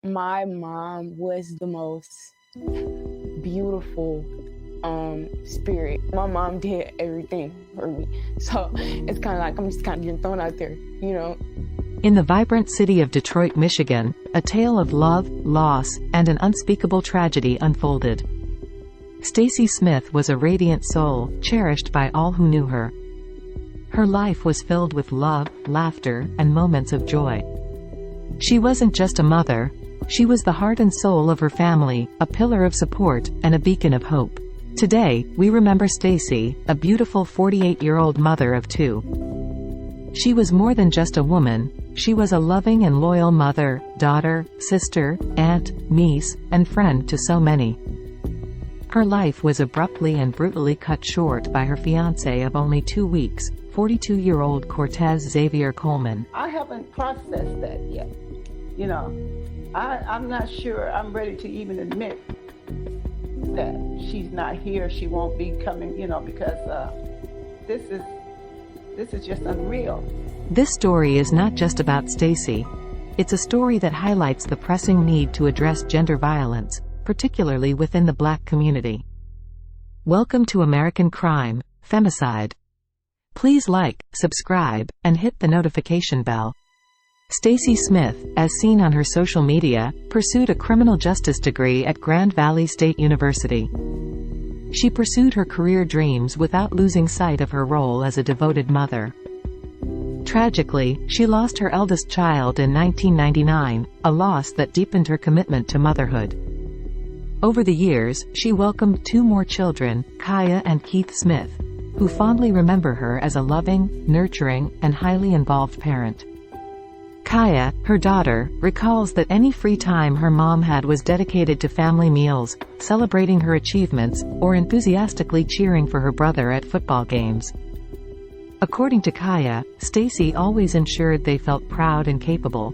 My mom was the most beautiful spirit. My mom did everything for me. So it's kind of like I'm just kind of getting thrown out there, you know. In the vibrant city of Detroit, Michigan, a tale of love, loss, and an unspeakable tragedy unfolded. Stacey Smith was a radiant soul, cherished by all who knew her. Her life was filled with love, laughter, and moments of joy. She wasn't just a mother. She was the heart and soul of her family, a pillar of support, and a beacon of hope. Today, we remember Stacey, a beautiful 48-year-old mother of two. She was more than just a woman. She was a loving and loyal mother, daughter, sister, aunt, niece, and friend to so many. Her life was abruptly and brutally cut short by her fiancé of only 2 weeks, 42-year-old Cortez Coleman. I haven't processed that yet. You know, I'm not sure I'm ready to even admit that she's not here. She won't be coming, you know, because this is just unreal. This story is not just about Stacey. It's a story that highlights the pressing need to address gender violence, particularly within the Black community. Welcome to American Crime, Femicide. Please like, subscribe, and hit the notification bell. Stacey Smith, as seen on her social media, pursued a criminal justice degree at Grand Valley State University. She pursued her career dreams without losing sight of her role as a devoted mother. Tragically, she lost her eldest child in 1999, a loss that deepened her commitment to motherhood. Over the years, she welcomed 2 more children, Kaya and Keith Smith, who fondly remember her as a loving, nurturing, and highly involved parent. Kaya, her daughter, recalls that any free time her mom had was dedicated to family meals, celebrating her achievements, or enthusiastically cheering for her brother at football games. According to Kaya, Stacey always ensured they felt proud and capable.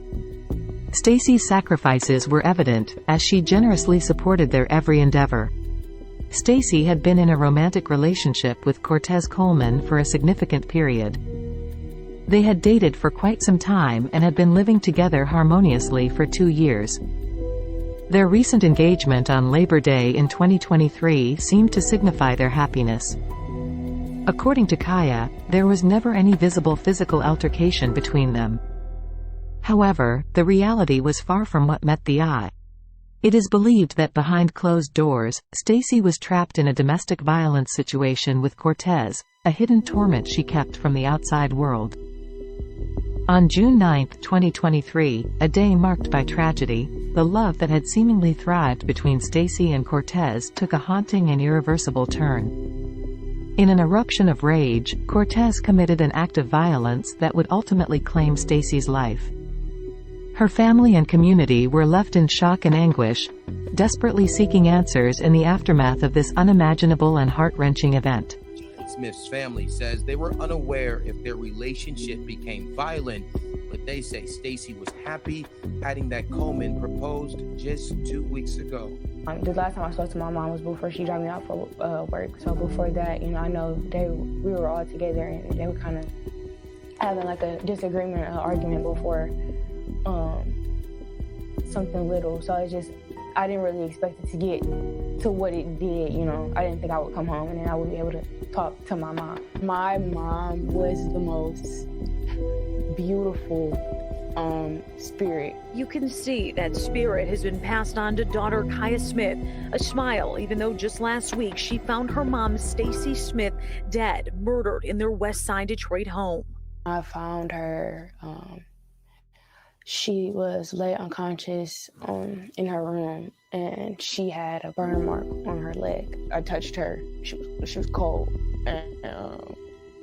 Stacey's sacrifices were evident, as she generously supported their every endeavor. Stacey had been in a romantic relationship with Cortez Coleman for a significant period. They had dated for quite some time and had been living together harmoniously for 2 years. Their recent engagement on Labor Day in 2023 seemed to signify their happiness. According to Kaya, there was never any visible physical altercation between them. However, the reality was far from what met the eye. It is believed that behind closed doors, Stacey was trapped in a domestic violence situation with Cortez, a hidden torment she kept from the outside world. On June 9, 2023, a day marked by tragedy, the love that had seemingly thrived between Stacey and Cortez took a haunting and irreversible turn. In an eruption of rage, Cortez committed an act of violence that would ultimately claim Stacey's life. Her family and community were left in shock and anguish, desperately seeking answers in the aftermath of this unimaginable and heart-wrenching event. Smith's family says they were unaware if their relationship became violent, but they say Stacey was happy, adding that Colman proposed just 2 weeks ago. The last time I spoke to my mom was before she dropped me off for work. So before that, you know, I know we were all together and they were kind of having like a disagreement, an argument before something little. So it's just, I didn't really expect it to get to what it did, you know. I didn't think I would come home and then I would be able to talk to my mom. My mom was the most beautiful spirit. You can see that spirit has been passed on to daughter Kaya Smith. A smile, even though just last week she found her mom, Stacey Smith, dead, murdered in their West Side Detroit home. I found her, she was laid unconscious in her room, and she had a burn mark on her leg. I touched her. She was cold, and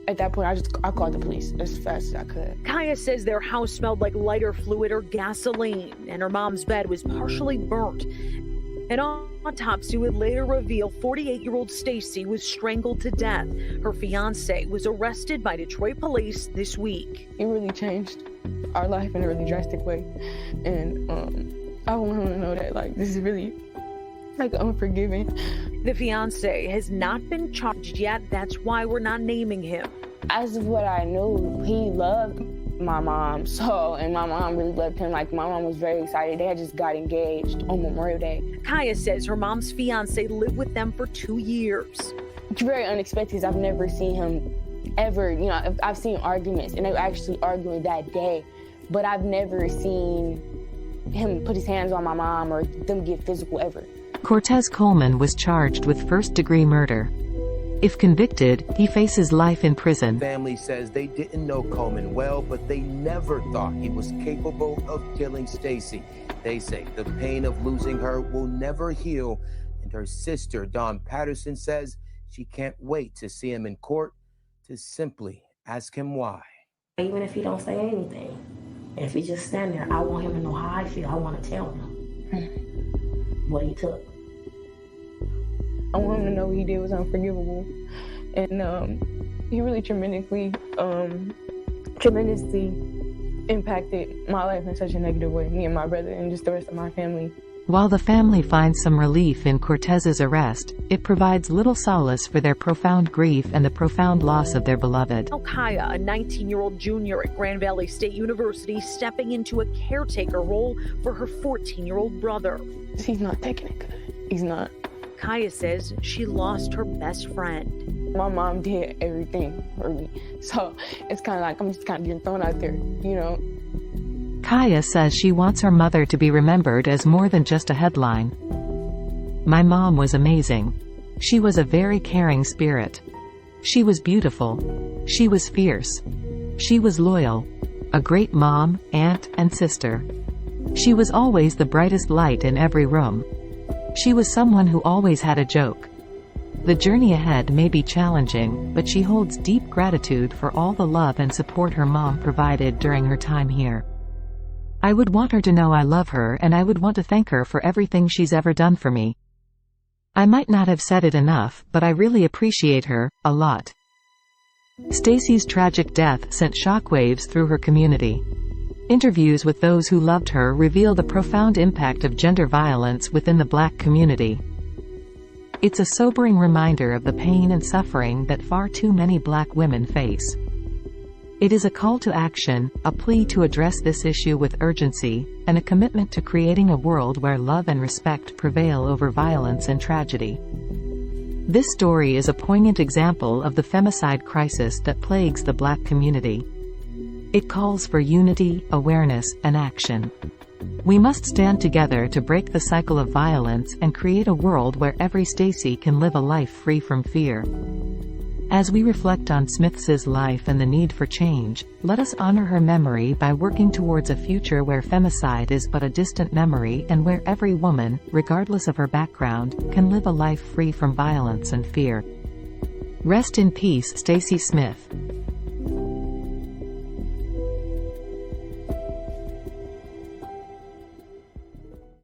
at that point, I called the police as fast as I could. Kaya says their house smelled like lighter fluid or gasoline, and her mom's bed was partially burnt. An autopsy would later reveal 48-year-old Stacey was strangled to death. Her fiancé was arrested by Detroit police this week. It really changed our life in a really drastic way, and I want him to know that this is really unforgiving. The fiancé has not been charged yet. That's why we're not naming him. As of what I knew, he loved my mom. And my mom really loved him. Like, my mom was very excited. They had just got engaged on Memorial Day. Kaya says her mom's fiance lived with them for 2 years. It's very unexpected. I've never seen him ever, I've seen arguments, and they were actually arguing that day, but I've never seen him put his hands on my mom or them get physical ever. Cortez Coleman was charged with first-degree murder. If convicted, he faces life in prison. Family says they didn't know Colman well, but they never thought he was capable of killing Stacey. They say the pain of losing her will never heal, and her sister, Dawn Patterson, says she can't wait to see him in court to simply ask him why. Even if he don't say anything, and if he just stand there, I want him to know how I feel. I want to tell him what he took. I want him to know what he did was unforgivable. And he really tremendously impacted my life in such a negative way, me and my brother and just the rest of my family. While the family finds some relief in Cortez's arrest, it provides little solace for their profound grief and the profound loss of their beloved. Kaya, a 19-year-old junior at Grand Valley State University, stepping into a caretaker role for her 14-year-old brother. He's not taking it good. He's not. Kaya says she lost her best friend. My mom did everything for me. So it's kind of like I'm just kind of getting thrown out there, Kaya says she wants her mother to be remembered as more than just a headline. My mom was amazing. She was a very caring spirit. She was beautiful. She was fierce. She was loyal. A great mom, aunt, and sister. She was always the brightest light in every room. She was someone who always had a joke. The journey ahead may be challenging, but she holds deep gratitude for all the love and support her mom provided during her time here. I would want her to know I love her, and I would want to thank her for everything she's ever done for me. I might not have said it enough, but I really appreciate her, a lot. Stacey's tragic death sent shockwaves through her community. Interviews with those who loved her reveal the profound impact of gender violence within the Black community. It's a sobering reminder of the pain and suffering that far too many Black women face. It is a call to action, a plea to address this issue with urgency, and a commitment to creating a world where love and respect prevail over violence and tragedy. This story is a poignant example of the femicide crisis that plagues the Black community. It calls for unity, awareness, and action. We must stand together to break the cycle of violence and create a world where every Stacey can live a life free from fear. As we reflect on Smith's life and the need for change, let us honor her memory by working towards a future where femicide is but a distant memory and where every woman, regardless of her background, can live a life free from violence and fear. Rest in peace, Stacey Smith.